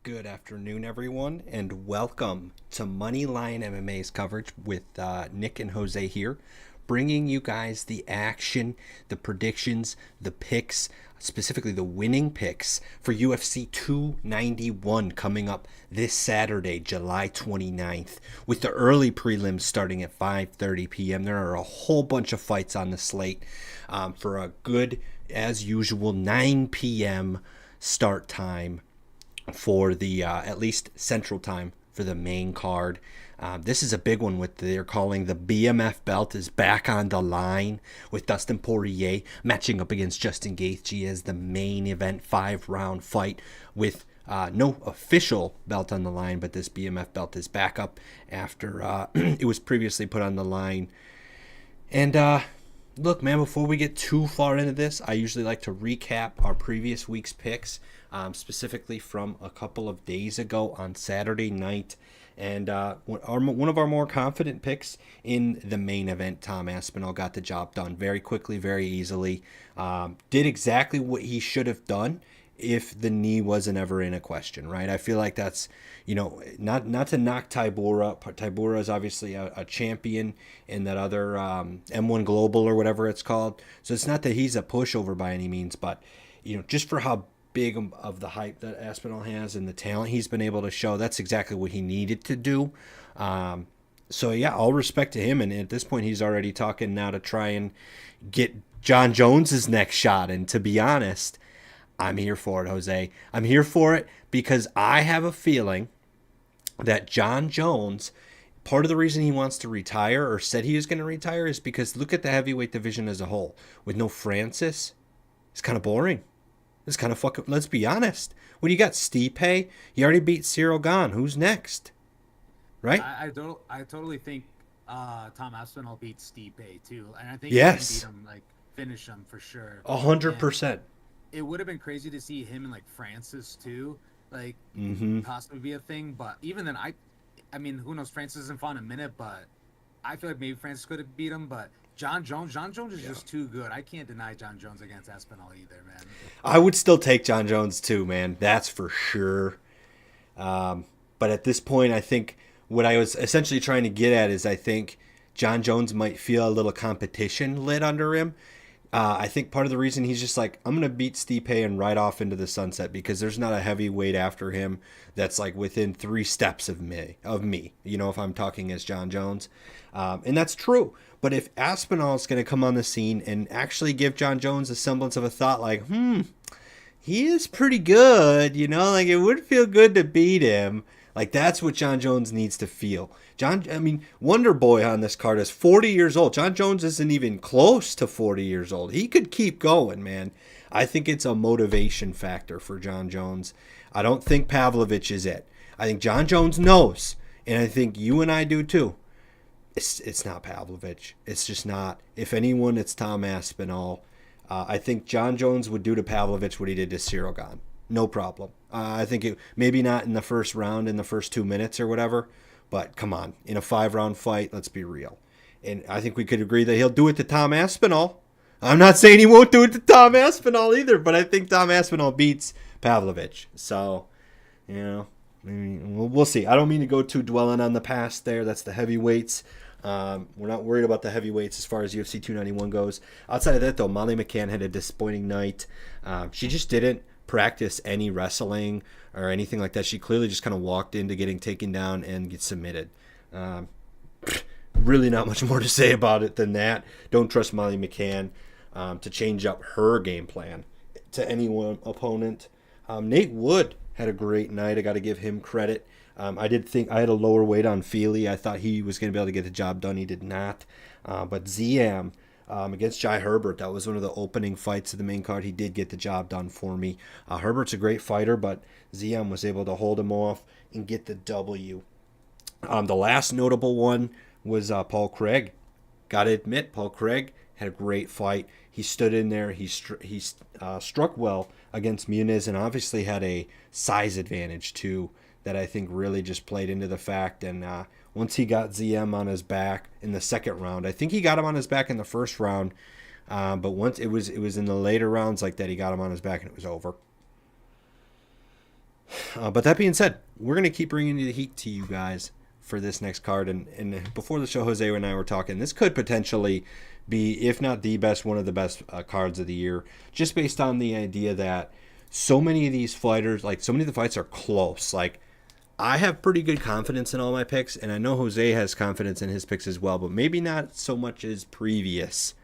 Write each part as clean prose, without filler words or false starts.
Good afternoon, everyone, and welcome to Moneyline MMA's coverage with Nick and Jose here, bringing you guys the action, the predictions, the picks, specifically the winning picks for UFC 291 coming up this Saturday, July 29th, with the early prelims starting at 5:30 p.m. There are a whole bunch of fights on the slate for a good, as usual, 9 p.m. start time for the at least Central Time for the main card. This is a big one with they're calling the BMF belt is back on the line with Dustin Porier matching up against Justin Gaethje as the main event 5-round fight with no official belt on the line, but this BMF belt is back up after it was previously put on the line. And look, man, before we get too far into this, I usually like to recap our previous week's picks, specifically from a couple of days ago on Saturday night. And one of our more confident picks in the main event, Tom Aspinall, got the job done very quickly, very easily. Did exactly what he should have done if the knee wasn't ever in a question, right? I feel like that's, not to knock Tybura. Tybura is obviously a champion in that other M1 Global or whatever it's called. So it's not that he's a pushover by any means, but, just for how big of the hype that Aspinall has and the talent he's been able to show, that's exactly what he needed to do. So yeah, all respect to him. And at this point, he's already talking now to try and get John Jones's next shot. And to be honest, I'm here for it, Jose. I'm here for it because I have a feeling that John Jones, part of the reason he wants to retire or said he was going to retire is because look at the heavyweight division as a whole. With no Francis, it's kind of boring. It's kind of fucking, let's be honest. When you got Stipe, you already beat Cyril Gane. Who's next? Right? I totally think Tom Aspinall beat Stipe too, and I think Yes. he can beat him, like finish him for sure. And 100%. it would have been crazy to see him and like Francis too, like Mm-hmm. possibly be a thing. But even then, I mean, who knows? Francis isn't fought in a minute, but I feel like maybe Francis could have beat him. But John Jones is just too good. I can't deny John Jones against Aspinall either, man. I would still take John Jones too, man. That's for sure. But at this point, I think what I was essentially trying to get at is I think John Jones might feel a little competition lit under him. I think part of the reason he's just like, I'm going to beat Stipe and ride off into the sunset because there's not a heavyweight after him that's like within 3 steps of me, if I'm talking as John Jones. And that's true. But if Aspinall is going to come on the scene and actually give John Jones a semblance of a thought like, he is pretty good, like it would feel good to beat him. Like that's what John Jones needs to feel. Wonder Boy on this card is 40 years old. John Jones isn't even close to 40 years old. He could keep going, man. I think it's a motivation factor for John Jones. I don't think Pavlovich is it. I think John Jones knows, and I think you and I do too. It's not Pavlovich. It's just not. If anyone, it's Tom Aspinall. I think John Jones would do to Pavlovich what he did to Cyril Gane. No problem. I think it maybe not in the first round, in the first 2 minutes or whatever, but come on, in a 5-round fight, let's be real. And I think we could agree that he'll do it to Tom Aspinall. I'm not saying he won't do it to Tom Aspinall either, but I think Tom Aspinall beats Pavlovich. So, we'll see. I don't mean to go too dwelling on the past there. That's the heavyweights. We're not worried about the heavyweights as far as UFC 291 goes. Outside of that, though, Molly McCann had a disappointing night. She just didn't practice any wrestling or anything like that. She clearly just kind of walked into getting taken down and get submitted. Really not much more to say about it than that. Don't trust Molly McCann to change up her game plan to any one opponent. Nate Wood had a great night. I got to give him credit. I did think I had a lower weight on Feely. I thought he was going to be able to get the job done. He did not. But Ziam against Jai Herbert, that was one of the opening fights of the main card. He did get the job done for me. Herbert's a great fighter, but Ziam was able to hold him off and get the W. The last notable one was Paul Craig. Got to admit, Paul Craig had a great fight. He stood in there. He struck well against Muniz and obviously had a size advantage too that I think really just played into the fact. And once he got ZM on his back in the second round, I think he got him on his back in the first round, but once it was in the later rounds like that, he got him on his back and it was over. But that being said, we're going to keep bringing the heat to you guys for this next card. And before the show, Jose and I were talking. This could potentially be, if not the best, one of the best cards of the year, just based on the idea that so many of these fighters, like so many of the fights are close. Like I have pretty good confidence in all my picks, and I know Jose has confidence in his picks as well, but maybe not so much as previous.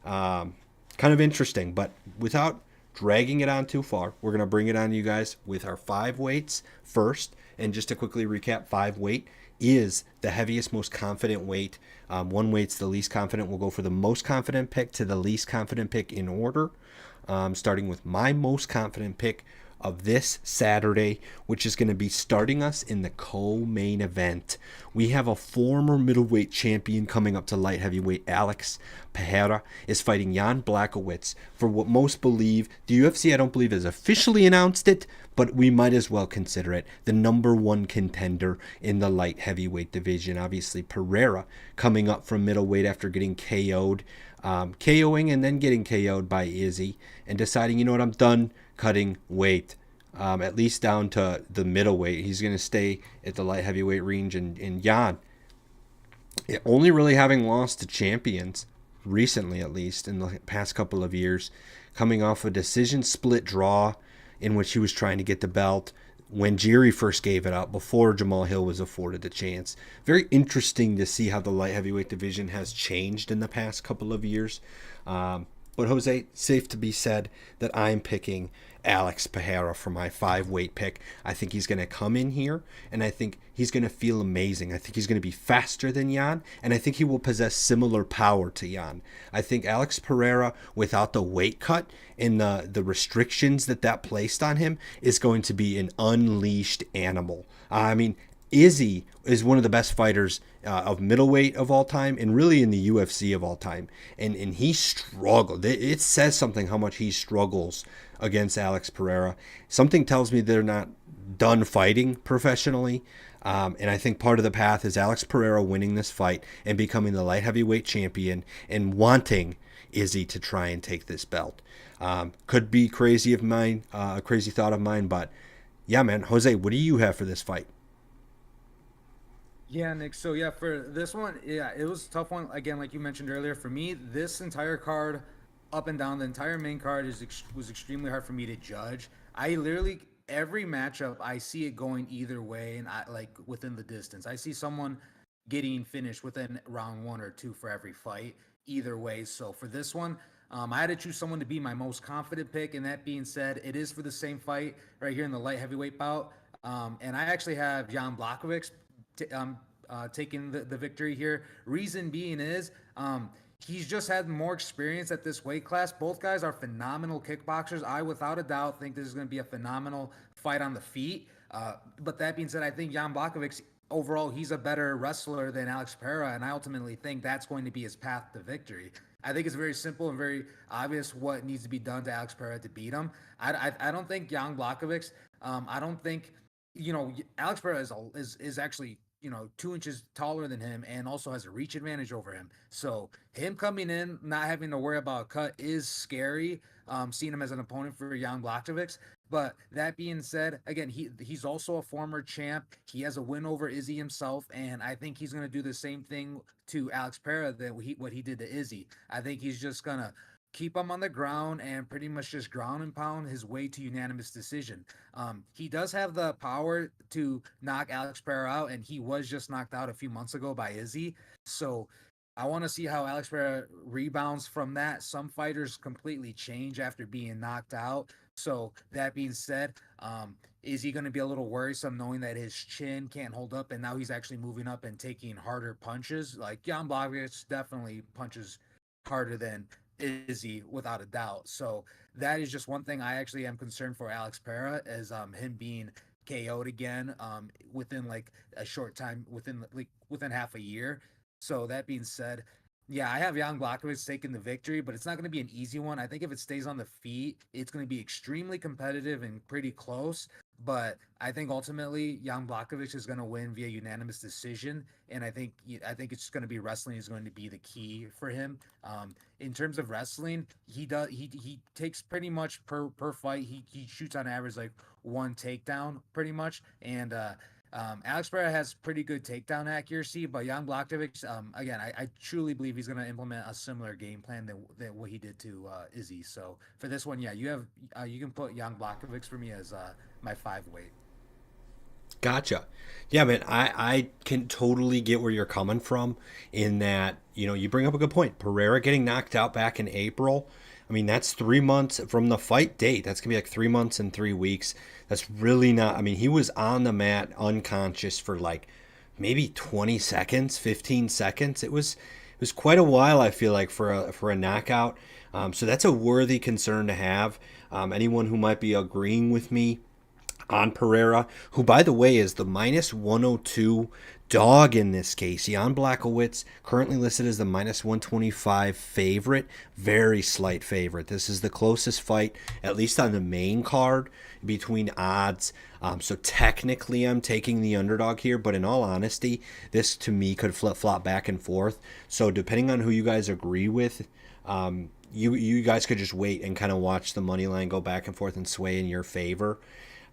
Kind of interesting, but without dragging it on too far, we're going to bring it on you guys with our 5 weights first. And just to quickly recap, 5 weight is the heaviest, most confident weight. 1 weight's the least confident. We'll go for the most confident pick to the least confident pick in order, starting with my most confident pick of this Saturday, which is going to be starting us in the co-main event. We have a former middleweight champion coming up to light heavyweight. Alex Pereira is fighting Jan Blachowicz for what most believe, the UFC I don't believe has officially announced it, but we might as well consider it the #1 contender in the light heavyweight division. Obviously Pereira coming up from middleweight after getting KO'd, KOing and then getting KO'd by Izzy and deciding, you know what, I'm done cutting weight, at least down to the middleweight. He's going to stay at the light heavyweight range. And Jan, only really having lost to champions recently, at least in the past couple of years, coming off a decision split draw in which he was trying to get the belt when Jiri first gave it up, before Jamal Hill was afforded the chance. Very interesting to see how the light heavyweight division has changed in the past couple of years. But Jose, safe to be said that I'm picking Alex Pereira for my 5 weight pick. I think he's going to come in here, and I think he's going to feel amazing. I think he's going to be faster than Jan, and I think he will possess similar power to Jan. I think Alex Pereira, without the weight cut and the restrictions that placed on him, is going to be an unleashed animal. I mean, Izzy is one of the best fighters of middleweight of all time, and really in the UFC of all time. And he struggled. It says something how much he struggles against Alex Pereira. Something tells me they're not done fighting professionally. And I think part of the path is Alex Pereira winning this fight and becoming the light heavyweight champion and wanting Izzy to try and take this belt. Could be crazy of mine, a crazy thought of mine, but yeah, man. Jose, what do you have for this fight? Yeah, Nick. So yeah, for this one, yeah, it was a tough one. Again, like you mentioned earlier, for me, this entire card, up and down, the entire main card was extremely hard for me to judge. I literally every matchup, I see it going either way, and I like within the distance. I see someone getting finished within round 1 or 2 for every fight, either way. So for this one, I had to choose someone to be my most confident pick. And that being said, it is for the same fight right here in the light heavyweight bout. And I actually have Jan Blachowicz taking the victory here. Reason being is he's just had more experience at this weight class. Both guys are phenomenal kickboxers. I, without a doubt, think this is going to be a phenomenal fight on the feet. But that being said, I think Jan Blachowicz, overall, he's a better wrestler than Alex Pereira, and I ultimately think that's going to be his path to victory. I think it's very simple and very obvious what needs to be done to Alex Pereira to beat him. I don't think Jan Blachowicz. I don't think Alex Pereira is actually 2 inches taller than him and also has a reach advantage over him. So him coming in, not having to worry about a cut is scary. Seeing him as an opponent for Jan Blachowicz. But that being said, again, he's also a former champ. He has a win over Izzy himself, and I think he's going to do the same thing to Alex Pereira that what he did to Izzy. I think he's just going to keep him on the ground and pretty much just ground and pound his way to unanimous decision. He does have the power to knock Alex Pereira out, and he was just knocked out a few months ago by Izzy. So I want to see how Alex Pereira rebounds from that. Some fighters completely change after being knocked out. So that being said, is he going to be a little worrisome knowing that his chin can't hold up and now he's actually moving up and taking harder punches? Like Jan Blachowicz definitely punches harder than Izzy without a doubt. So that is just one thing I actually am concerned for Alex Pereira is him being KO'd again within like a short time within half a year. So that being said, yeah, I have Jan Blachowicz taking the victory, but it's not going to be an easy one. I think if it stays on the feet, it's going to be extremely competitive and pretty close. But I think ultimately Jan Blachowicz is going to win via unanimous decision, and I think it's going to be wrestling is going to be the key for him. In terms of wrestling, he takes pretty much per fight. He shoots on average like one takedown pretty much, and Alex Pereira has pretty good takedown accuracy, but Jan Blachowicz, again, I truly believe he's going to implement a similar game plan than what he did to Izzy. So for this one, yeah, you can put Jan Blachowicz for me as my 5 weight. Gotcha. Yeah, man, I can totally get where you're coming from in that, you bring up a good point. Pereira getting knocked out back in April. I mean, that's 3 months from the fight date. That's going to be like 3 months and 3 weeks. That's really not, I mean, he was on the mat unconscious for like maybe 20 seconds, 15 seconds. It was quite a while, I feel like, for a knockout. So that's a worthy concern to have. Anyone who might be agreeing with me on Pereira, who, by the way, is the minus 102 dog in this case. Jan Blachowicz, currently listed as the minus 125 favorite, very slight favorite. This is the closest fight, at least on the main card, between odds. So technically, I'm taking the underdog here, but in all honesty, this to me could flip flop back and forth. So depending on who you guys agree with, you guys could just wait and kind of watch the money line go back and forth and sway in your favor.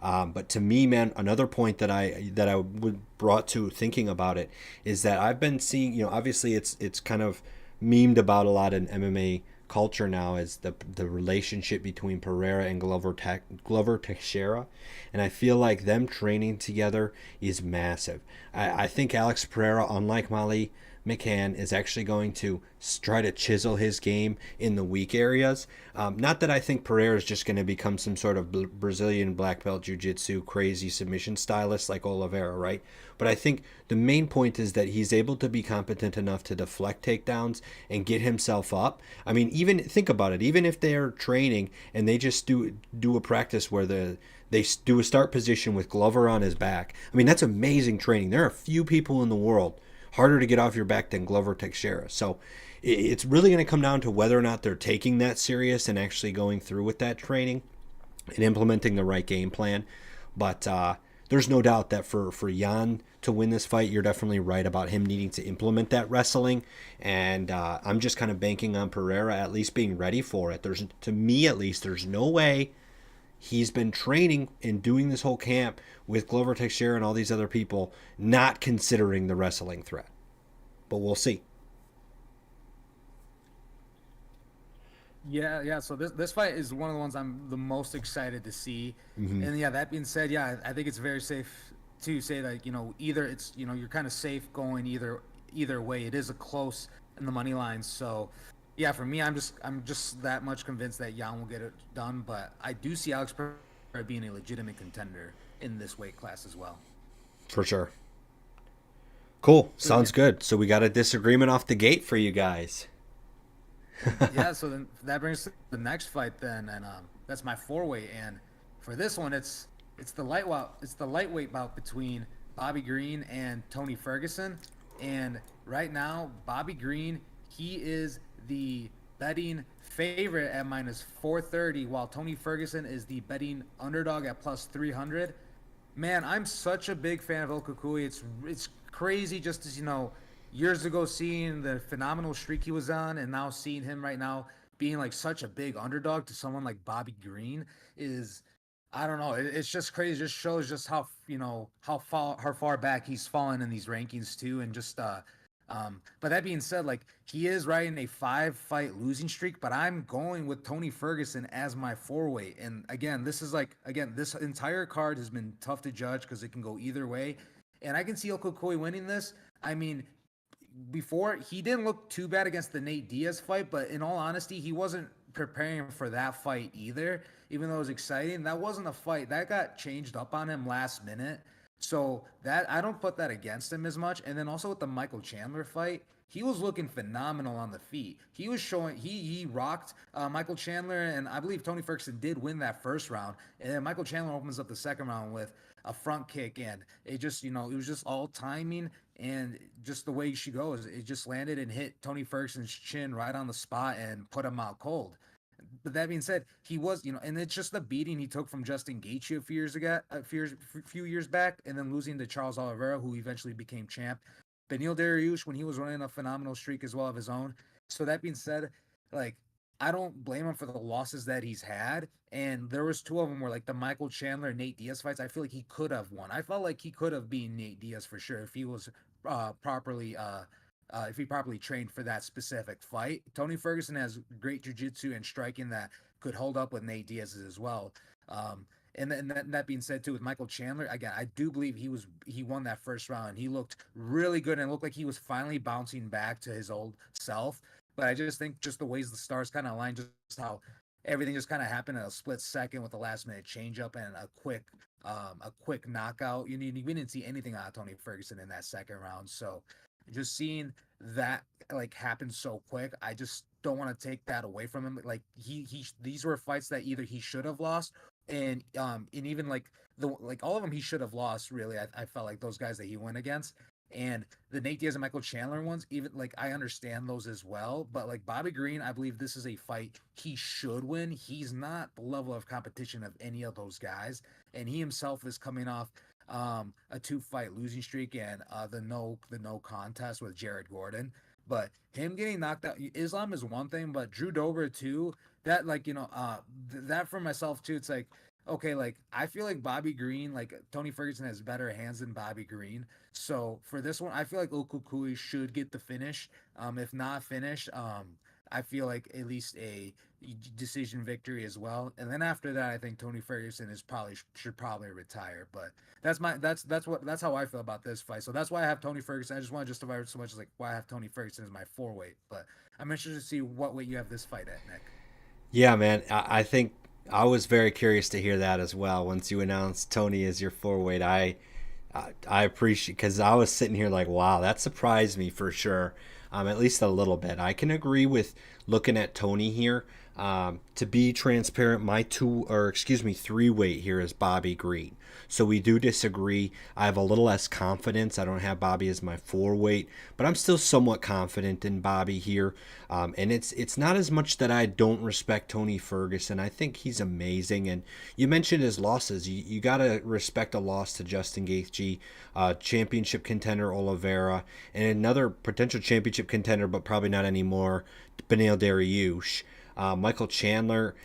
But to me, man, another point that I would brought to thinking about it is that I've been seeing, obviously it's kind of memed about a lot in MMA culture now is the relationship between Pereira and Glover Teixeira, and I feel like them training together is massive. I think Alex Pereira, unlike Molly McCann, is actually going to try to chisel his game in the weak areas. Not that I think Pereira is just going to become some sort of Brazilian black belt jiu-jitsu crazy submission stylist like Oliveira, right? But I think the main point is that he's able to be competent enough to deflect takedowns and get himself up. I mean, even think about it. Even if they're training and they just do a practice where they do a start position with Glover on his back. I mean, that's amazing training. There are a few people in the world harder to get off your back than Glover Teixeira. So it's really going to come down to whether or not they're taking that serious and actually going through with that training and implementing the right game plan. But there's no doubt that for Jan to win this fight, you're definitely right about him needing to implement that wrestling. And I'm just kind of banking on Pereira at least being ready for it. To me at least, there's no way he's been training and doing this whole camp with Glover Teixeira and all these other people, not considering the wrestling threat. But we'll see. Yeah, yeah. So this fight is one of the ones I'm the most excited to see. Mm-hmm. And yeah, that being said, yeah, I think it's very safe to say that either it's you're kind of safe going either way. It is a close in the money line. So yeah, for me, I'm just that much convinced that Jan will get it done. But I do see Alex Pereira being a legitimate contender in this weight class as well. For sure. Cool. So yeah, Sounds good. So we got a disagreement off the gate for you guys. yeah. So then that brings to the next fight then, and that's my 4 weight. And for this one, it's the lightweight bout between Bobby Green and Tony Ferguson. And right now, Bobby Green, he is the betting favorite at minus 430, while Tony Ferguson is the betting underdog at plus 300. Man, I'm such a big fan of El Kukui. It's crazy just as years ago seeing the phenomenal streak he was on, and now seeing him right now being like such a big underdog to someone like Bobby Green is, I don't know. It's just crazy. It just shows just how far back he's fallen in these rankings too, and just But that being said, like he is riding a 5 fight losing streak, but I'm going with Tony Ferguson as my 4 weight. And again, this entire card has been tough to judge because it can go either way. And I can see Okokoi winning this. I mean, before he didn't look too bad against the Nate Diaz fight, but in all honesty, he wasn't preparing for that fight either. Even though it was exciting, that wasn't a fight that got changed up on him last minute. So that I don't put that against him as much. And then also with the Michael Chandler fight, he was looking phenomenal on the feet. He was showing he rocked Michael Chandler, and I believe Tony Ferguson did win that first round. And then Michael Chandler opens up the second round with a front kick, and it just it was just all timing and just the way she goes. It just landed and hit Tony Ferguson's chin right on the spot and put him out cold. but that being said, he was, and it's just the beating he took from Justin Gaethje a few years ago, few years back, and then losing to Charles Oliveira, who eventually became champ. Beneil Dariush, when he was running a phenomenal streak as well of his own. So that being said, like, I don't blame him for the losses that he's had. And there was two of them where, like, the Michael Chandler Nate Diaz fights, I feel like he could have won. I felt like he could have beaten Nate Diaz for sure if he was properly if he properly trained for that specific fight. Tony Ferguson has great jiu-jitsu and striking that could hold up with Nate Diaz as well. And that being said too, with Michael Chandler, again, I do believe he won that first round. He looked really good and looked like he was finally bouncing back to his old self. But I just think just the ways the stars kind of aligned, just how everything just kind of happened in a split second with the last minute changeup and a quick knockout. We didn't see anything out of Tony Ferguson in that second round. So just seeing that like happen so quick, I just don't want to take that away from him. Like he these were fights that either he should have lost, and even like all of them he should have lost. Really, I felt like those guys that he went against. And the Nate Diaz and Michael Chandler ones, even like I understand those as well. But like Bobby Green, I believe this is a fight he should win. He's not the level of competition of any of those guys. And he himself is coming off a 2-fight losing streak and the no contest with Jared Gordon. But him getting knocked out, Islam is one thing, but Drew Dober too. That like that for myself too. It's like okay, like I feel like Bobby Green, like Tony Ferguson has better hands than Bobby Green. So for this one, I feel like Okukui should get the finish. If not finish, I feel like at least a decision victory as well. And then after that, I think Tony Ferguson should probably retire. But that's how I feel about this fight. So that's why I have Tony Ferguson. I just want to justify it so much as like why I have Tony Ferguson as my 4-weight. But I'm interested to see what weight you have this fight at, Nick. Yeah, man. I think I was very curious to hear that as well. Once you announced Tony as your 4-weight, I appreciate because I was sitting here like, wow, that surprised me for sure. At least a little bit. I can agree with looking at Tony here. To be transparent, my 3-weight here is Bobby Green. So we do disagree. I have a little less confidence. I don't have Bobby as my 4-weight, but I'm still somewhat confident in Bobby here. And it's not as much that I don't respect Tony Ferguson. I think he's amazing. And you mentioned his losses. You got to respect a loss to Justin Gaethje, championship contender Oliveira, and another potential championship contender, but probably not anymore, Beneil Dariush. Michael Chandler,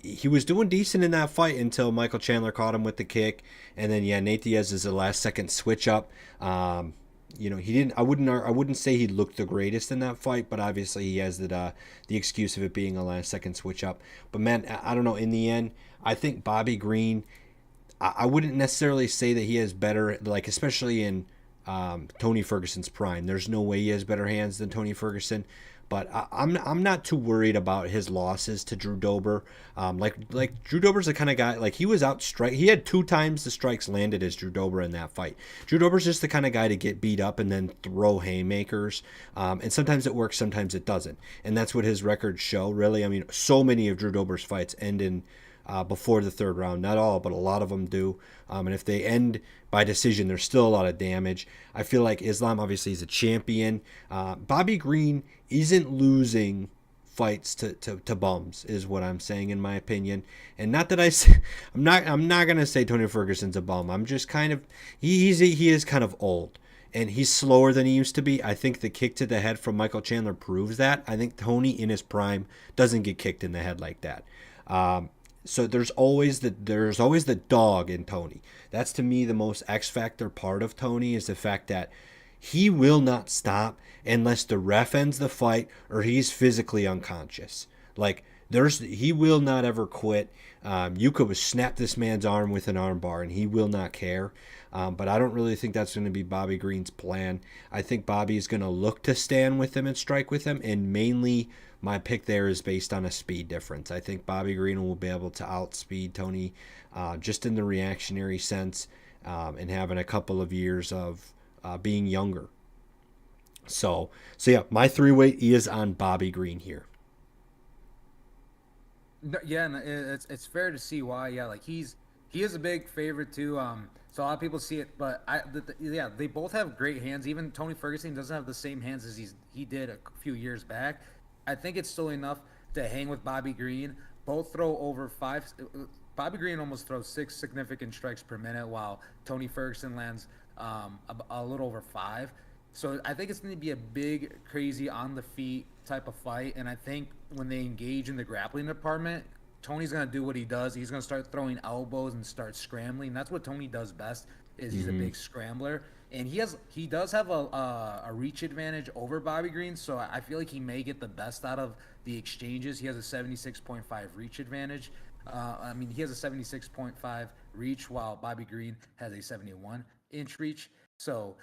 he was doing decent in that fight until Michael Chandler caught him with the kick, and then Nate Diaz is a last second switch up. He didn't. I wouldn't say he looked the greatest in that fight, but obviously he has the excuse of it being a last second switch up. But man, I don't know. In the end, I think Bobby Green. I wouldn't necessarily say that he has better, like especially in Tony Ferguson's prime. There's no way he has better hands than Tony Ferguson. But I'm not too worried about his losses to Drew Dober. Like Drew Dober's the kind of guy, like he was out strike. He had 2 times the strikes landed as Drew Dober in that fight. Drew Dober's just the kind of guy to get beat up and then throw haymakers. And sometimes it works, sometimes it doesn't. And that's what his records show, really. I mean, so many of Drew Dober's fights end in before the 3rd round. Not all, but a lot of them do. And if they end by decision, there's still a lot of damage. I feel like Islam obviously is a champion. Bobby Green isn't losing fights to bums, is what I'm saying in my opinion. And not that I'm not gonna say Tony Ferguson's a bum. I'm just kind of he is kind of old. And he's slower than he used to be. I think the kick to the head from Michael Chandler proves that. I think Tony in his prime doesn't get kicked in the head like that. So there's always the dog in Tony. That's to me the most X factor part of Tony is the fact that he will not stop unless the ref ends the fight or he's physically unconscious. Like he will not ever quit. You could snap this man's arm with an arm bar and he will not care. But I don't really think that's going to be Bobby Green's plan. I think Bobby is going to look to stand with him and strike with him, and mainly my pick there is based on a speed difference. I think Bobby Green will be able to outspeed Tony just in the reactionary sense and having a couple of years of being younger. So yeah, my 3-weight is on Bobby Green here. Yeah, and it's fair to see why. Yeah, like he is a big favorite too. So a lot of people see it, but yeah, they both have great hands. Even Tony Ferguson doesn't have the same hands as he did a few years back. I think it's still enough to hang with Bobby Green, both throw over five. Bobby Green almost throws 6 significant strikes per minute, while Tony Ferguson lands a little over 5. So I think it's going to be a big, crazy on the feet type of fight. And I think when they engage in the grappling department, Tony's going to do what he does. He's going to start throwing elbows and start scrambling. That's what Tony does best. Is he's a big scrambler, and he does have a reach advantage over Bobby Green. So I feel like he may get the best out of the exchanges. He has a 76.5 reach advantage. I mean, he has a 76.5 reach, while Bobby Green has a 71-inch reach. So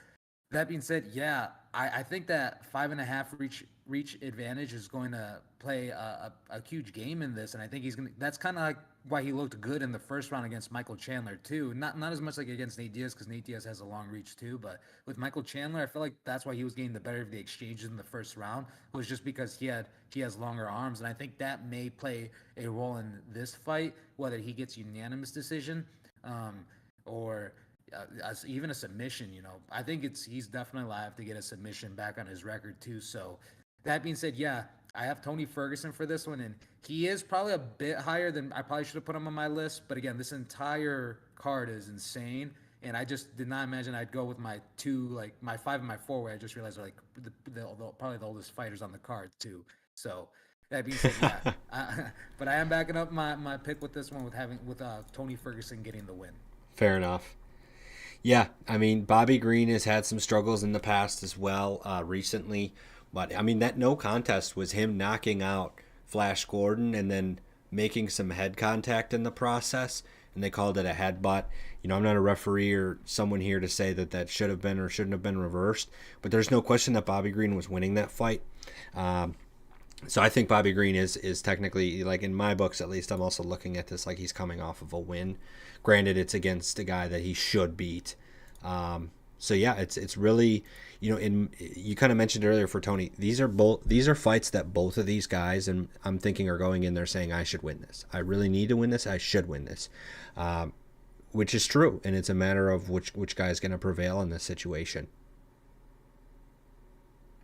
that being said, yeah, I think that 5.5 reach advantage is going to play a huge game in this, and I think he's gonna. That's kind of like why he looked good in the first round against Michael Chandler too. Not as much like against Nate Diaz, because Nate Diaz has a long reach too, but with Michael Chandler, I feel like that's why he was getting the better of the exchanges in the first round, was just because he has longer arms, and I think that may play a role in this fight, whether he gets unanimous decision, or even a submission. I think he's definitely live to get a submission back on his record too. So that being said, yeah, I have Tony Ferguson for this one, and he is probably a bit higher than I probably should have put him on my list. But again, this entire card is insane, and I just did not imagine I'd go with my 5 and my 4, where I just realized are like probably the oldest fighters on the card too. So that being said, yeah, but I am backing up my pick with this one with Tony Ferguson getting the win. Fair enough. Yeah, I mean, Bobby Green has had some struggles in the past as well, recently. But, I mean, that no contest was him knocking out Flash Gordon and then making some head contact in the process, and they called it a headbutt. I'm not a referee or someone here to say that should have been or shouldn't have been reversed, but there's no question that Bobby Green was winning that fight. So I think Bobby Green is technically, like in my books at least, I'm also looking at this like he's coming off of a win. Granted, it's against a guy that he should beat. So yeah, it's really, you kind of mentioned earlier for Tony, these are fights that both of these guys, and I'm thinking, are going in there saying, I should win this. I really need to win this. I should win this. Which is true, and it's a matter of which guy is going to prevail in this situation.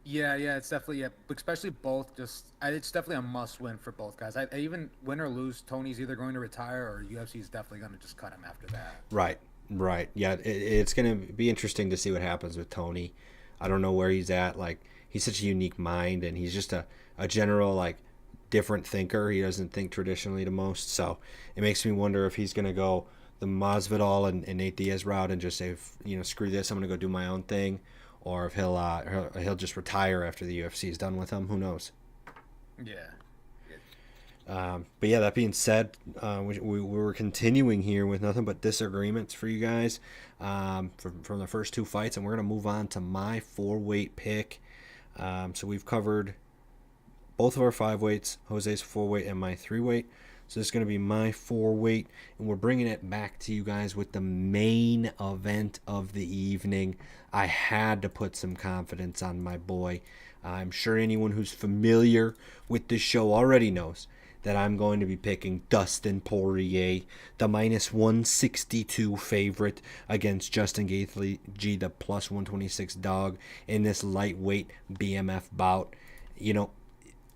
Yeah, it's definitely, yeah, especially both. It's definitely a must-win for both guys. I even win or lose, Tony's either going to retire or UFC is definitely going to just cut him after that. Right. Yeah, it's going to be interesting to see what happens with Tony. I don't know where he's at. Like, he's such a unique mind, and he's just a general, like, different thinker. He doesn't think traditionally to most. So it makes me wonder if he's going to go the Masvidal and Nate Diaz route and just say, screw this, I'm going to go do my own thing. Or if he'll just retire after the UFC is done with him. Who knows? Yeah. But yeah, that being said, we were continuing here with nothing but disagreements for you guys from the first two fights, and we're going to move on to my 4-weight pick. So we've covered both of our 5 weights, Jose's 4-weight and my 3-weight. So this is going to be my 4-weight, and we're bringing it back to you guys with the main event of the evening. I had to put some confidence on my boy. I'm sure anyone who's familiar with this show already knows that I'm going to be picking Dustin Porier, the minus 162 favorite against Justin Gaethje, the plus 126 dog in this lightweight BMF bout.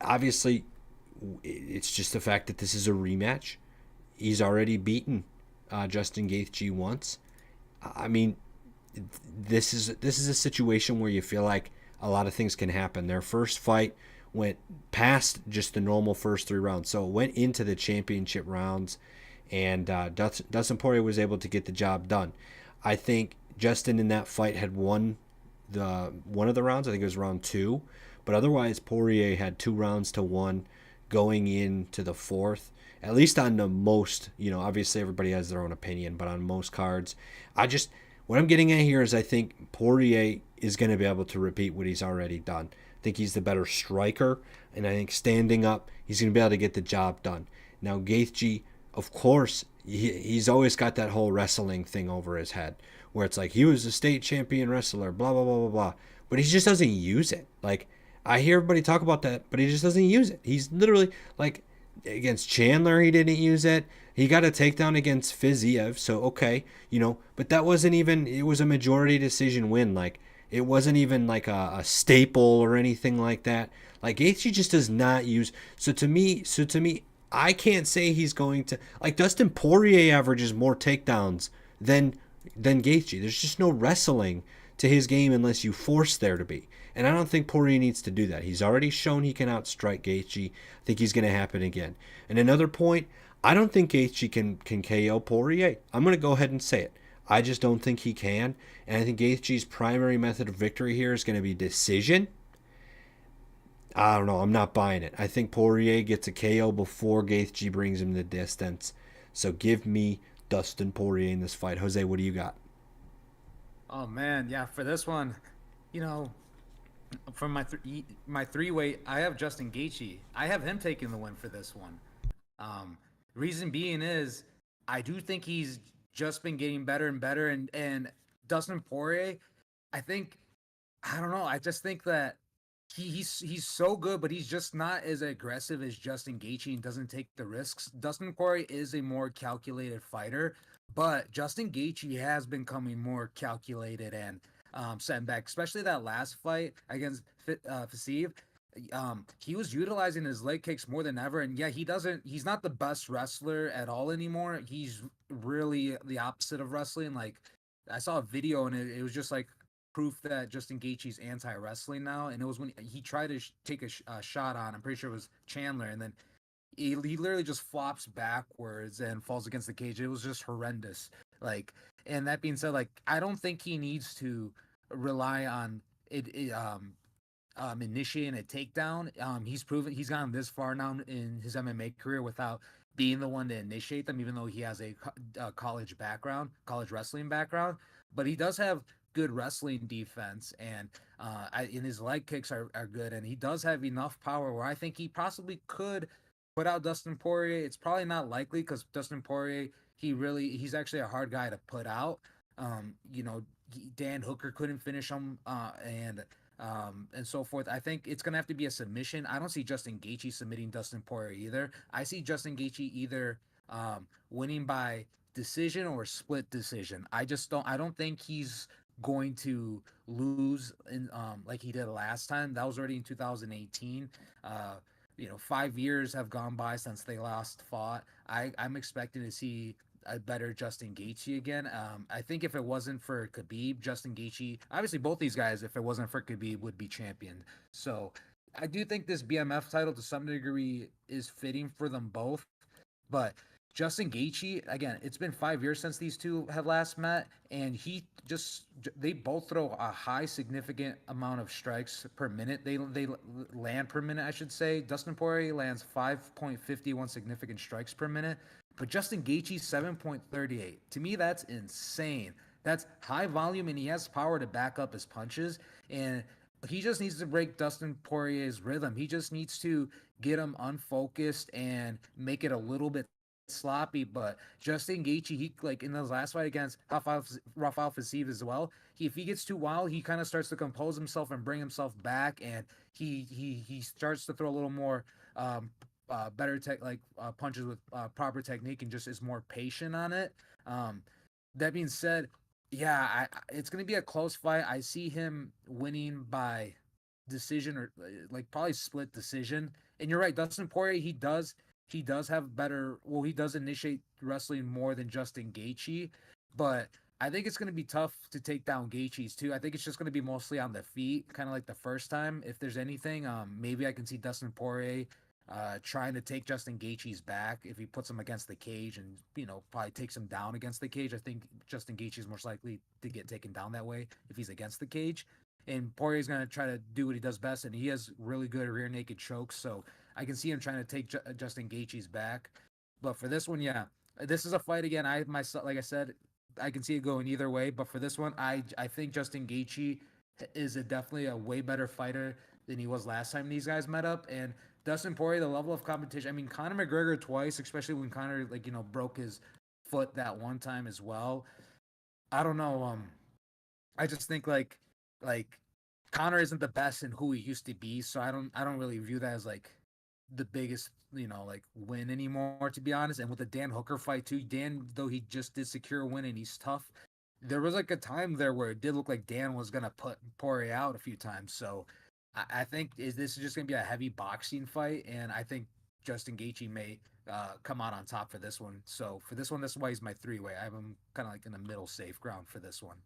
Obviously, it's just the fact that this is a rematch. He's already beaten Justin Gaethje once. I mean, this is a situation where you feel like a lot of things can happen. Their first fight went past just the normal first 3 rounds, so it went into the championship rounds, and Dustin Poirier was able to get the job done. I think Justin in that fight had won one of the rounds. I think it was round 2, but otherwise Poirier had 2 rounds to 1 going into the 4th. At least on the most, obviously everybody has their own opinion, but on most cards, what I'm getting at here is I think Poirier is going to be able to repeat what he's already done. I think he's the better striker, and I think standing up, he's going to be able to get the job done. Now, Gaethje, of course, he's always got that whole wrestling thing over his head, where it's like he was a state champion wrestler, blah, blah, blah, blah, blah. But he just doesn't use it. Like, I hear everybody talk about that, but he just doesn't use it. He's literally, like, against Chandler, he didn't use it. He got a takedown against Fiziev, so okay, but that wasn't even, it was a majority decision win. Like, it wasn't even like a staple or anything like that. Like, Gaethje just does not use, so to me, I can't say he's going to, like, Dustin Poirier averages more takedowns than Gaethje. There's just no wrestling to his game unless you force there to be. And I don't think Poirier needs to do that. He's already shown he can outstrike Gaethje. I think he's going to happen again. And another point, I don't think Gaethje can KO Poirier. I'm going to go ahead and say it. I just don't think he can. And I think Gaethje's primary method of victory here is going to be decision. I don't know. I'm not buying it. I think Poirier gets a KO before Gaethje brings him the distance. So give me Dustin Poirier in this fight. Jose, what do you got? Oh man, yeah, for this one, you know, from my three weight, I have Justin Gaethje. I have him taking the win for this one. Um, Reason being is I do think he's just been getting better and better, and Dustin Poirier, I think I don't know. I just think that he's so good, but he's just not as aggressive as Justin Gaethje and doesn't take the risks. Dustin Poirier is a more calculated fighter, but Justin Gaethje has been coming more calculated and setting back, especially that last fight against Fasiv. He was utilizing his leg kicks more than ever, and yeah, he's not the best wrestler at all anymore. He's really the opposite of wrestling. Like I saw a video and it was just like proof that Justin Gaethje's anti-wrestling now, and it was when he tried to take a shot on, I'm pretty sure it was Chandler, and then he literally just flops backwards and falls against the cage. It was just horrendous. Like, and that being said, like I don't think he needs to rely on initiating a takedown. He's proven he's gotten this far now in his MMA career without being the one to initiate them, even though he has a college background, college wrestling background. But he does have good wrestling defense, and and his leg kicks are good, and he does have enough power where I think he possibly could put out Dustin Poirier. It's probably not likely because Dustin Poirier, he's actually a hard guy to put out. You know, Dan Hooker couldn't finish him, and so forth. I think it's gonna have to be a submission. I don't see Justin Gaethje submitting Dustin Poirier either. I see Justin Gaethje either winning by decision or split decision. I don't think he's going to lose in like he did last time. That was already in 2018. 5 years have gone by since they last fought. I'm expecting to see a better Justin Gaethje again. I think if it wasn't for Khabib, Justin Gaethje, obviously both these guys, if it wasn't for Khabib, would be championed. So I do think this BMF title to some degree is fitting for them both. But Justin Gaethje, again, it's been 5 years since these two have last met, and they both throw a high significant amount of strikes per minute. They land per minute, I should say. Dustin Poirier lands 5.51 significant strikes per minute, but Justin Gaethje 7.38. To me, that's insane. That's high volume, and he has power to back up his punches. And he just needs to break Dustin Poirier's rhythm. He just needs to get him unfocused and make it a little bit sloppy. But Justin Gaethje, he like in the last fight against Rafael Fiziev as well. If he gets too wild, he kind of starts to compose himself and bring himself back, and he starts to throw a little more better punches with proper technique and just is more patient on it. That being said, yeah, it's gonna be a close fight. I see him winning by decision or like probably split decision. And you're right, Dustin Poirier, he does have better. Well, he does initiate wrestling more than Justin Gaethje, but I think it's gonna be tough to take down Gaethje's too. I think it's just gonna be mostly on the feet, kind of like the first time. If there's anything, maybe I can see Dustin Poirier trying to take Justin Gaethje's back if he puts him against the cage and probably takes him down against the cage. I think Justin Gaethje is most likely to get taken down that way if he's against the cage. And Poirier's gonna try to do what he does best, and he has really good rear naked chokes. So I can see him trying to take Justin Gaethje's back. But for this one, yeah, this is a fight again. I myself, like I said, I can see it going either way. But for this one, I think Justin Gaethje is definitely a way better fighter than he was last time these guys met up. And Dustin Poirier, the level of competition. I mean, Conor McGregor twice, especially when Conor broke his foot that one time as well. I don't know. I just think like Conor isn't the best in who he used to be, so I don't really view that as like the biggest like win anymore, to be honest. And with the Dan Hooker fight too, Dan, though he just did secure a win and he's tough, there was like a time there where it did look like Dan was gonna put Poirier out a few times. So I think this is just gonna be a heavy boxing fight, and I think Justin Gaethje may come out on top for this one. So for this one, this is why he's my three-way. I'm kind of like in the middle safe ground for this one.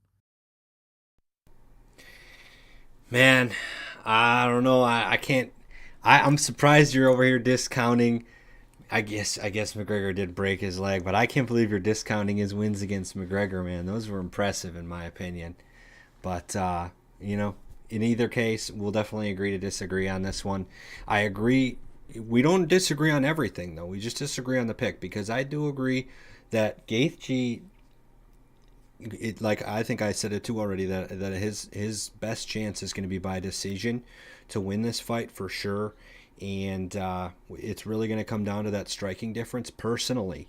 Man, I don't know. I can't. I'm surprised you're over here discounting. I guess McGregor did break his leg, but I can't believe you're discounting his wins against McGregor, man. Those were impressive in my opinion. But you know, in either case, we'll definitely agree to disagree on this one. I agree. We don't disagree on everything though. We just disagree on the pick because I do agree that Gaethje, like I think I said it too already, that his best chance is going to be by decision to win this fight for sure, and it's really going to come down to that striking difference. Personally,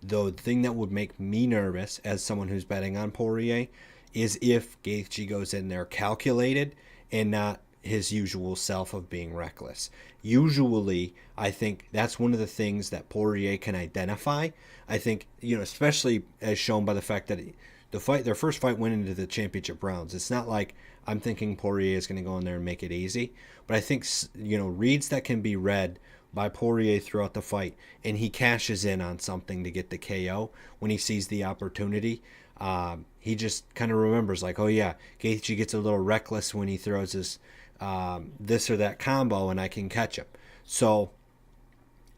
the thing that would make me nervous as someone who's betting on Poirier is if Gaethje goes in there calculated and not his usual self of being reckless. Usually, I think that's one of the things that Poirier can identify. I think, especially as shown by the fact that their first fight went into the championship rounds. It's not like I'm thinking Poirier is going to go in there and make it easy, but I think reads that can be read by Poirier throughout the fight, and he cashes in on something to get the KO when he sees the opportunity. He just kind of remembers, like, oh yeah, Gaethje gets a little reckless when he throws his this or that combo, and I can catch him. So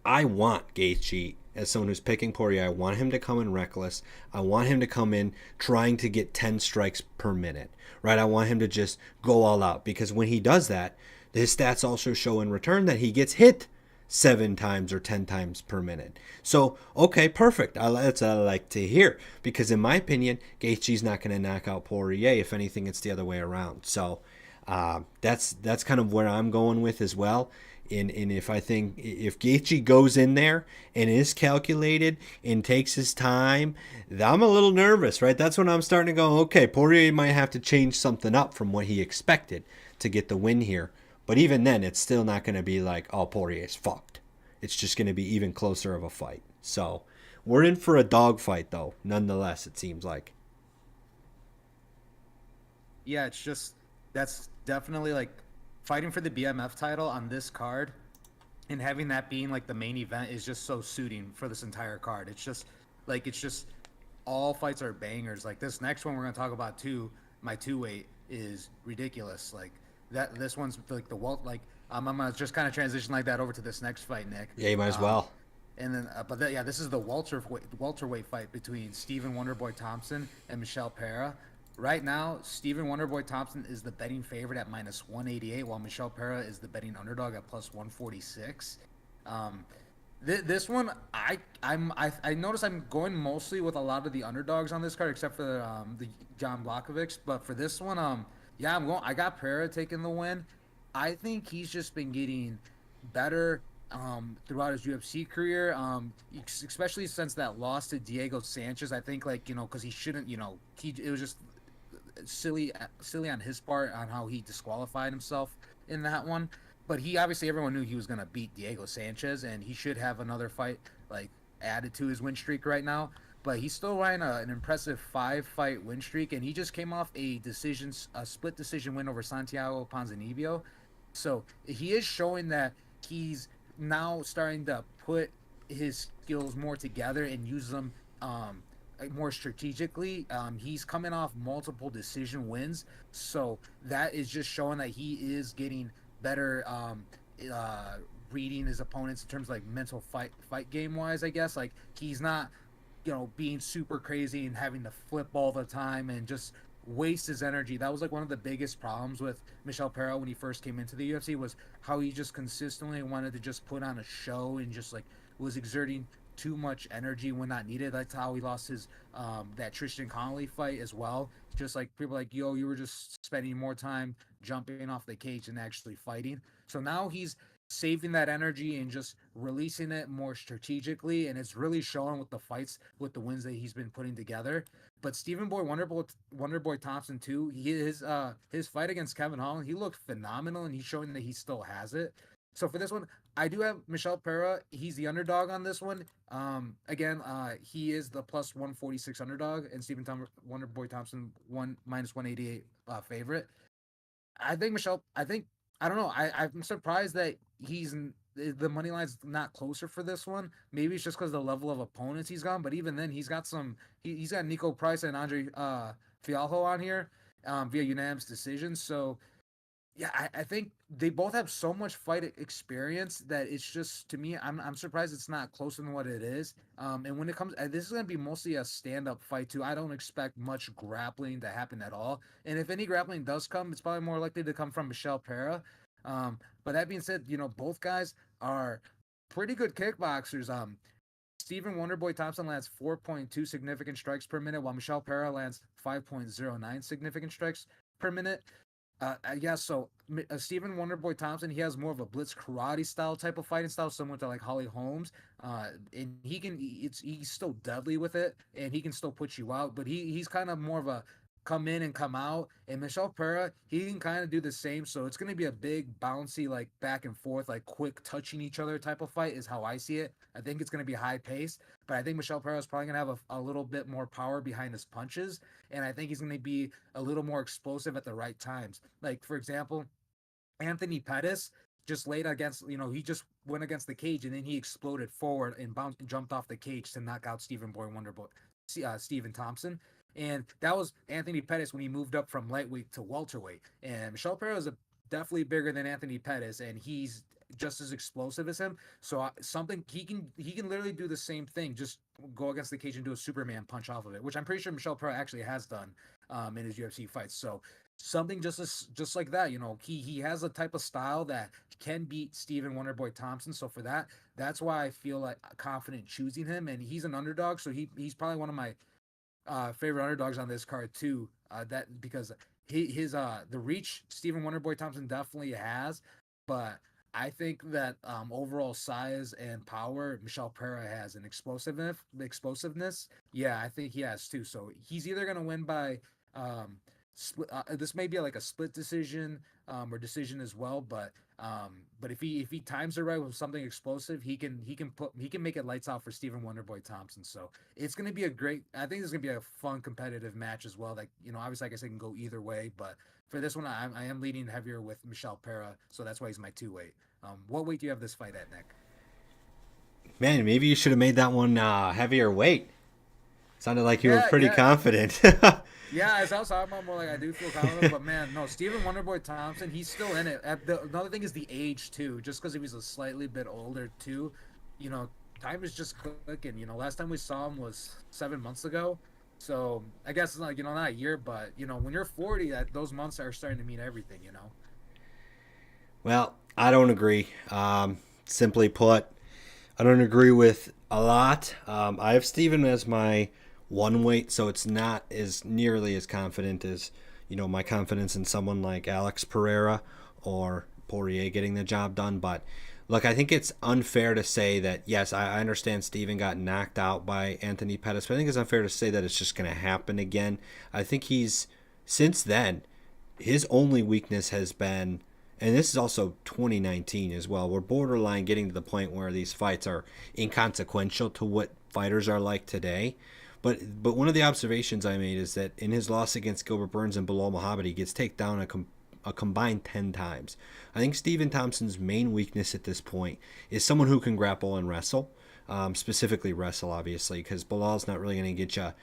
I want Gaethje, as someone who's picking Poirier, I want him to come in reckless. I want him to come in trying to get 10 strikes per minute, right? I want him to just go all out because when he does that, his stats also show in return that he gets hit 7 times or 10 times per minute. So, okay, perfect. That's what I like to hear because, in my opinion, Gaethje's not going to knock out Poirier. If anything, it's the other way around. So, that's kind of where I'm going with as well. And if I think if Gaethje goes in there and is calculated and takes his time, I'm a little nervous, right? That's when I'm starting to go, okay, Poirier might have to change something up from what he expected to get the win here. But even then, it's still not going to be like, oh, Poirier's fucked. It's just going to be even closer of a fight. So we're in for a dogfight, though, nonetheless, it seems like. Yeah, it's just that's definitely like fighting for the BMF title on this card and having that being like the main event is just so suiting for this entire card. It's just all fights are bangers. Like this next one we're gonna talk about too, my two weight is ridiculous. Like that this one's like the walt like I'm gonna just kind of transition like that over to this next fight, Nick. Yeah, you might as Um, well. and then, yeah, this is the welterweight fight between Stephen Wonderboy Thompson and Michelle Pera. Right now, Stephen Wonderboy Thompson is the betting favorite at minus 188, while Michelle Pera is the betting underdog at plus 146. Um, this one, I notice I'm going mostly with a lot of the underdogs on this card, except for the John Blachowicz. But for this one, yeah, I got Pera taking the win. I think he's just been getting better throughout his UFC career, especially since that loss to Diego Sanchez. I think like because he shouldn't, it was just silly on his part on how he disqualified himself in that one. But he obviously everyone knew he was gonna beat Diego Sanchez, and he should have another fight like added to his win streak right now. But he's still riding an impressive 5 fight win streak, and he just came off a split decision win over Santiago Ponzinibbio. So he is showing that he's now starting to put his skills more together and use them more strategically. He's coming off multiple decision wins, so that is just showing that he is getting better uh, reading his opponents in terms of like mental fight game wise. I guess like he's not being super crazy and having to flip all the time and just waste his energy. That was like one of the biggest problems with Michel Pereira when he first came into the UFC was how he just consistently wanted to just put on a show and just like was exerting too much energy when not needed. That's how he lost his that Tristan Connolly fight as well. Just like people like, yo, you were just spending more time jumping off the cage than actually fighting. So now he's saving that energy and just releasing it more strategically, and it's really showing with the fights, with the wins that he's been putting together. But Wonderboy Thompson too, his fight against Kevin Holland, he looked phenomenal, and he's showing that he still has it. So for this one, I do have Michelle Pera. He's the underdog on this one. Again, he is the plus 146 underdog, and Wonderboy Thompson one minus 188 favorite. I think Michelle. I think I don't know. I'm surprised that he's the money line's not closer for this one. Maybe it's just because the level of opponents he's gone. But even then, he's got Nico Price and Andre Fialho on here via unanimous decision. So yeah, I think they both have so much fight experience that it's just, to me, I'm surprised it's not closer than what it is. And when it comes, this is gonna be mostly a stand up fight too. I don't expect much grappling to happen at all. And if any grappling does come, it's probably more likely to come from Michelle Pera. But that being said, both guys are pretty good kickboxers. Stephen Wonderboy Thompson lands 4.2 significant strikes per minute, while Michelle Pera lands 5.09 significant strikes per minute. Yeah, so Stephen Wonderboy Thompson, he has more of a blitz karate style type of fighting style, similar to like Holly Holmes. And he's still deadly with it, and he can still put you out. But he's kind of more of a come in and come out. And Michelle Pera, he can kind of do the same. So it's gonna be a big bouncy, like back and forth, like quick touching each other type of fight is how I see it. I think it's gonna be high paced, but I think Michelle Pera is probably gonna have a little bit more power behind his punches, and I think he's gonna be a little more explosive at the right times. Like for example, Anthony Pettis just laid against, he just went against the cage and then he exploded forward and bounced and jumped off the cage to knock out Stephen Thompson. And that was Anthony Pettis when he moved up from lightweight to welterweight. And Michelle Perro is definitely bigger than Anthony Pettis, and he's just as explosive as him. So something he can literally do the same thing, just go against the cage and do a Superman punch off of it, which I'm pretty sure Michelle Perro actually has done in his UFC fights. So something just like that, he has a type of style that can beat Stephen Wonderboy Thompson. So for that, that's why I feel like confident choosing him, and he's an underdog, so he's probably one of my favorite underdogs on this card too. That because his the reach Stephen Wonderboy Thompson definitely has, but I think that overall size and power Michelle Pera has, an explosiveness. Yeah, I think he has too. So he's either gonna win by split. This may be like a split decision or decision as well, but if he times it right with something explosive, he can make it lights out for Stephen Wonderboy Thompson. So it's gonna be a great. I think it's gonna be a fun competitive match as well. Like obviously, I guess it can go either way, but for this one, I am leaning heavier with Michelle Pera, so that's why he's my 2 weight. What weight do you have this fight at, Nick? Man, maybe you should have made that one heavier weight. Sounded like you were Yeah, pretty yeah. confident. Yeah, as I was talking about, more like I do feel confident, but man, no, Stephen Wonderboy Thompson, he's still in it. Another thing is the age too, just because he was a slightly bit older too. You know, time is just clicking. Last time we saw him was 7 months ago, so I guess it's not not a year, but when you're 40, that those months are starting to mean everything. Well, I don't agree. Simply put, I don't agree with a lot. I have Steven as my 1 weight, so it's not as nearly as confident as my confidence in someone like Alex Pereira or Porier getting the job done. But look, I think it's unfair to say that yes, I understand Steven got knocked out by Anthony Pettis, but I think it's unfair to say that it's just going to happen again. I think he's since then his only weakness has been, and this is also 2019 as well, we're borderline getting to the point where these fights are inconsequential to what fighters are like today. But one of the observations I made is that in his loss against Gilbert Burns and Bilal Muhammad, he gets taken down a combined 10 times. I think Stephen Thompson's main weakness at this point is someone who can grapple and wrestle, specifically wrestle, obviously, because Bilal's not really going to get you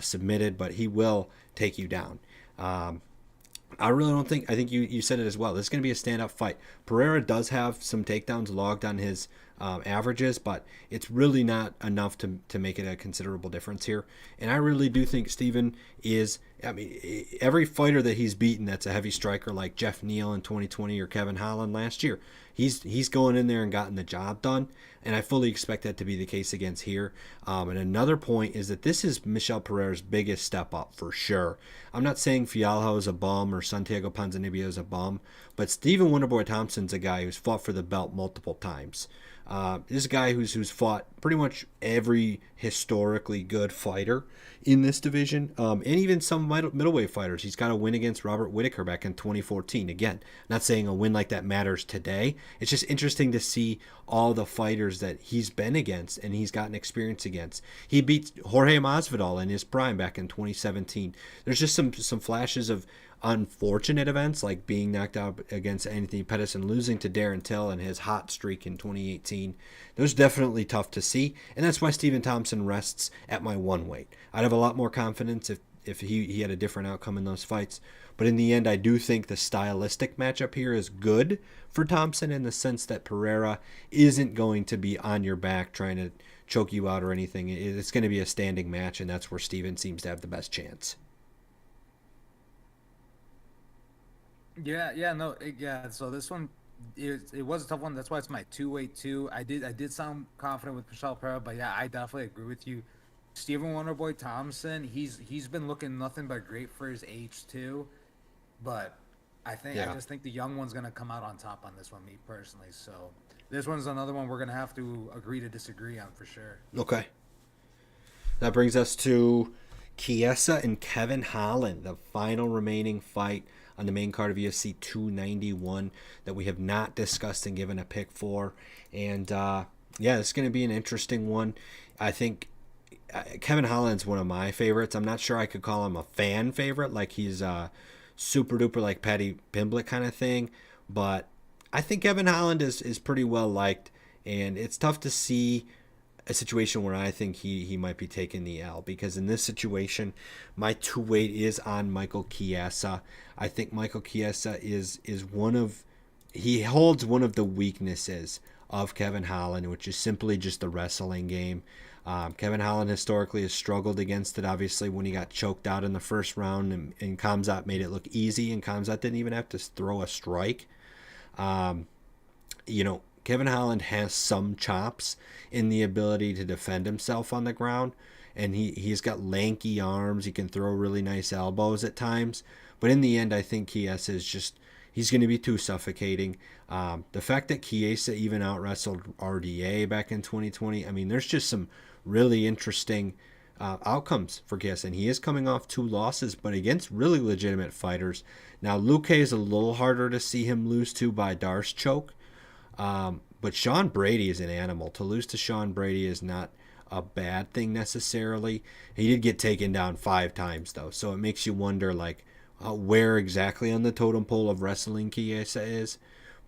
submitted, but he will take you down. I really don't think. I think you said it as well. This is going to be a stand-up fight. Pereira does have some takedowns logged on his averages, but it's really not enough to make it a considerable difference here. And I really do think Steven is. I mean, every fighter that he's beaten that's a heavy striker, like Jeff Neal in 2020 or Kevin Holland last year, he's going in there and gotten the job done. And I fully expect that to be the case against here. And another point is that this is Michel Pereira's biggest step up for sure. I'm not saying Fialho is a bum or Santiago Ponzinibbio is a bum, but Stephen Wonderboy Thompson's a guy who's fought for the belt multiple times. This is a guy who's fought pretty much every historically good fighter in this division, and even some middleweight fighters. He's got a win against Robert Whittaker back in 2014. Again, not saying a win like that matters today. It's just interesting to see all the fighters that he's been against and he's gotten experience against. He beat Jorge Masvidal in his prime back in 2017. There's just some flashes of unfortunate events like being knocked out against Anthony Pettis and losing to Darren Till and his hot streak in 2018. Those definitely tough to see, and that's why Stephen Thompson rests at my one weight. I'd have a lot more confidence if he had a different outcome in those fights. But in the end, I do think the stylistic matchup here is good for Thompson in the sense that Pereira isn't going to be on your back trying to choke you out or anything. It's going to be a standing match, and that's where Steven seems to have the best chance. Yeah, no, yeah. So this one, it was a tough one. That's why it's my two-way too. I did sound confident with Michelle Pereira, but yeah, I definitely agree with you. Stephen Wonderboy Thompson, he's been looking nothing but great for his age too. But I Yeah. just think the young one's gonna come out on top on this one, me personally. So this one's another one we're gonna have to agree to disagree on for sure. Okay. That brings us to Chiesa and Kevin Holland, the final remaining fight on the main card of UFC 291 that we have not discussed and given a pick for. And yeah, it's going to be an interesting one. I think Kevin Holland's one of my favorites. I'm not sure I could call him a fan favorite, like he's super duper like Patty Pimblett kind of thing, but I think Kevin Holland is pretty well liked, and it's tough to see a situation where I think he might be taking the L because in this situation, my two weight is on Michael Chiesa. I think Michael Chiesa is one of he holds one of the weaknesses of Kevin Holland, which is simply just the wrestling game. Kevin Holland historically has struggled against it, obviously, when he got choked out in the first round, and Khamzat made it look easy, and Khamzat didn't even have to throw a strike. Um, Kevin Holland has some chops in the ability to defend himself on the ground, and he's got lanky arms. He can throw really nice elbows at times, but in the end, I think Chiesa is just he's going to be too suffocating. The fact that Chiesa even out wrestled RDA back in 2020, I mean, there's just some really interesting outcomes for Chiesa, and he is coming off two losses, but against really legitimate fighters. Now, Luque is a little harder to see him lose to by Darce choke. But Sean Brady is an animal. To lose to Sean Brady is not a bad thing necessarily. He did get taken down 5 times though, so it makes you wonder like where exactly on the totem pole of wrestling Chiesa is.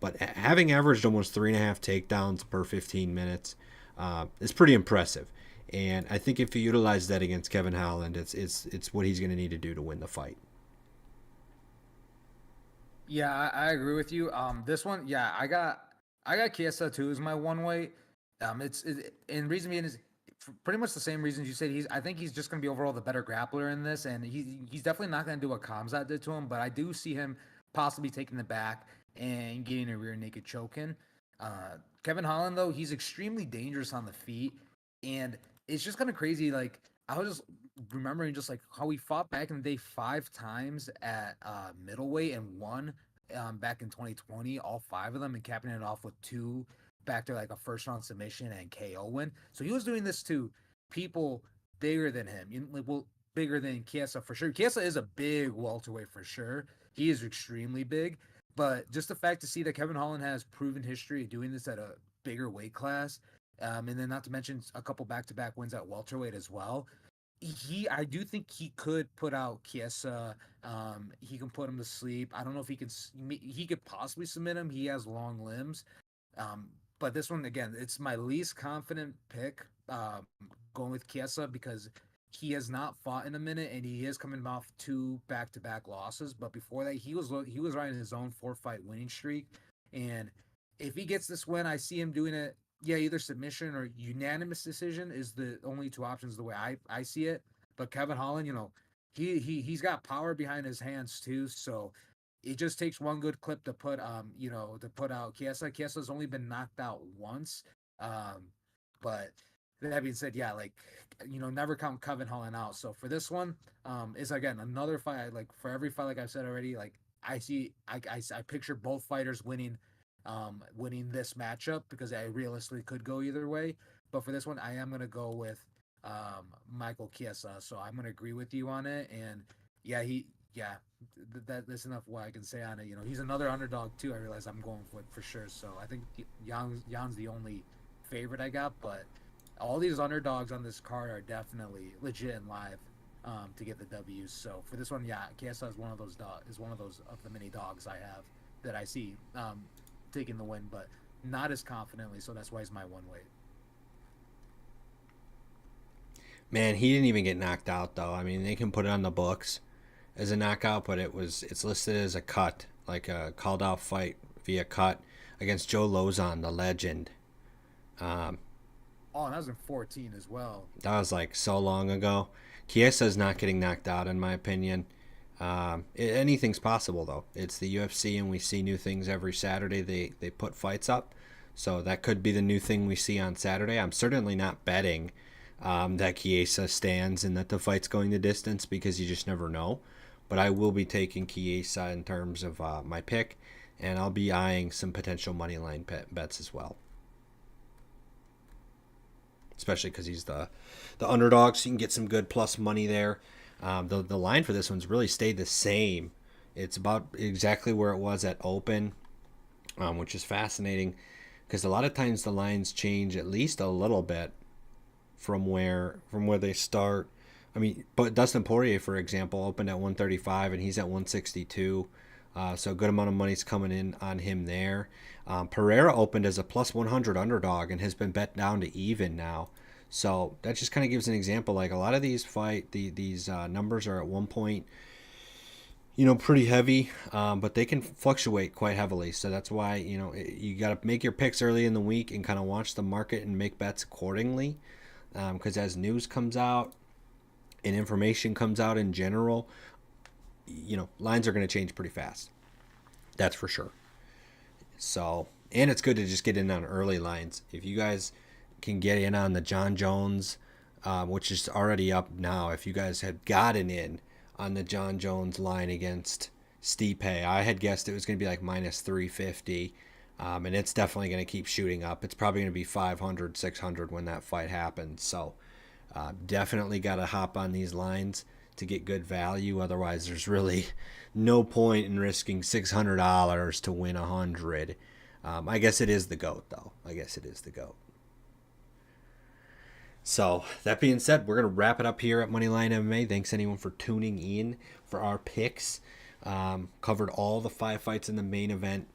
But having averaged almost 3.5 takedowns per 15 minutes is pretty impressive. And I think if you utilize that against Kevin Holland, it's what he's going to need to do to win the fight. Yeah, I agree with you. This one, yeah, I got Chiesa too as my one way. And reason being is for pretty much the same reasons you said. I think he's just gonna be overall the better grappler in this, and he's definitely not gonna do what Khamzat did to him. But I do see him possibly taking the back and getting a rear naked choke in. Kevin Holland though, he's extremely dangerous on the feet, and it's just kind of crazy. Like I was just remembering just like how he fought back in the day 5 times at middleweight and won back in 2020, all 5 of them, and capping it off with two back to like a first round submission and KO win. So he was doing this to people bigger than him, well, bigger than Chiesa for sure. Chiesa is a big welterweight for sure. He is extremely big, but just the fact to see that Kevin Holland has proven history of doing this at a bigger weight class, and then not to mention a couple back to back wins at welterweight as well. I do think he could put out Chiesa. He can put him to sleep. I don't know if he can. He could possibly submit him. He has long limbs. Um, but this one again, it's my least confident pick. Going with Chiesa because he has not fought in a minute, and he is coming off 2 back-to-back losses. But before that, he was riding his own 4-fight winning streak, and if he gets this win, I see him doing it. Yeah, either submission or unanimous decision is the only two options the way I see it. But Kevin Holland, he's got power behind his hands too, so it just takes one good clip to put out Chiesa. Chiesa's only been knocked out once. But that being said, yeah, like never count Kevin Holland out. So for this one, is again another fight. Like for every fight, like I've said already, like I picture both fighters winning this matchup because I realistically could go either way. But for this one, I am gonna go with Michael Chiesa. So I'm gonna agree with you on it. And yeah, that's enough what I can say on it. He's another underdog too. I realize I'm going with for sure. So I think Jan's the only favorite I got, but all these underdogs on this card are definitely legit and live. to get the W's. So for this one, yeah, KSI is one of those of the many dogs I have that I see taking the win, but not as confidently. So that's why he's my one weight. Man, he didn't even get knocked out though. I mean, they can put it on the books as a knockout, but it's listed as a cut, like a called out fight via cut against Joe Lozon, the legend. Um, Oh, and that was in 14 as well. that was like so long ago. Chiesa's not getting knocked out, in my opinion. Anything's possible though. It's the UFC, and we see new things every Saturday. They put fights up, so that could be the new thing we see on Saturday. I'm certainly not betting that Chiesa stands and that the fight's going the distance because you just never know. But I will be taking Chiesa in terms of my pick, and I'll be eyeing some potential money line bets as well. Especially because he's the underdog, so you can get some good plus money there. The line for this one's really stayed the same. It's about exactly where it was at open, which is fascinating because a lot of times the lines change at least a little bit from where they start. I mean, but Dustin Poirier, for example, opened at 135 and he's at 162. So a good amount of money's coming in on him there. Pereira opened as a plus 100 underdog and has been bet down to even now. So that just kind of gives an example. Like a lot of these these numbers are at one point, pretty heavy, but they can fluctuate quite heavily. So that's why, you got to make your picks early in the week and kind of watch the market and make bets accordingly. Because as news comes out and information comes out in general, lines are going to change pretty fast. That's for sure. So, and it's good to just get in on early lines. If you guys can get in on the John Jones, which is already up now, if you guys had gotten in on the John Jones line against Stipe, I had guessed it was going to be like minus 350, and it's definitely going to keep shooting up. It's probably going to be 500, 600 when that fight happens. So, definitely got to hop on these lines to get good value. Otherwise, there's really no point in risking $600 to win 100. I guess it is the GOAT, though. I guess it is the GOAT. So, that being said, we're going to wrap it up here at Moneyline MMA. Thanks, anyone, for tuning in for our picks. Covered all the 5 fights in the main event.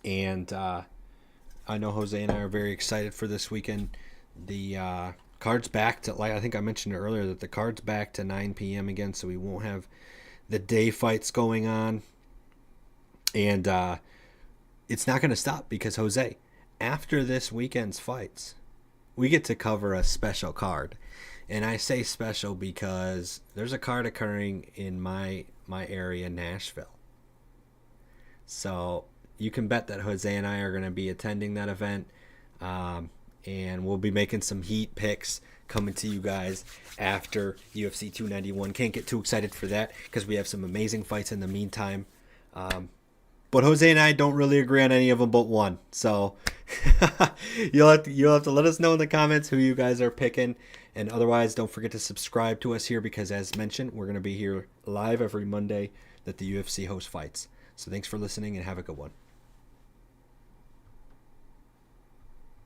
And I know Jose and I are very excited for this weekend. The card's back to, like I think I mentioned earlier, that the card's back to 9 p.m. again, so we won't have the day fights going on. And it's not going to stop because, Jose, after this weekend's fights, we get to cover a special card. And I say special because there's a card occurring in my area, Nashville. So you can bet that Jose and I are going to be attending that event. And we'll be making some heat picks coming to you guys after UFC 291. Can't get too excited for that because we have some amazing fights in the meantime. But Jose and I don't really agree on any of them but one. So you'll have to let us know in the comments who you guys are picking. And otherwise, don't forget to subscribe to us here because, as mentioned, we're going to be here live every Monday that the UFC hosts fights. So thanks for listening and have a good one.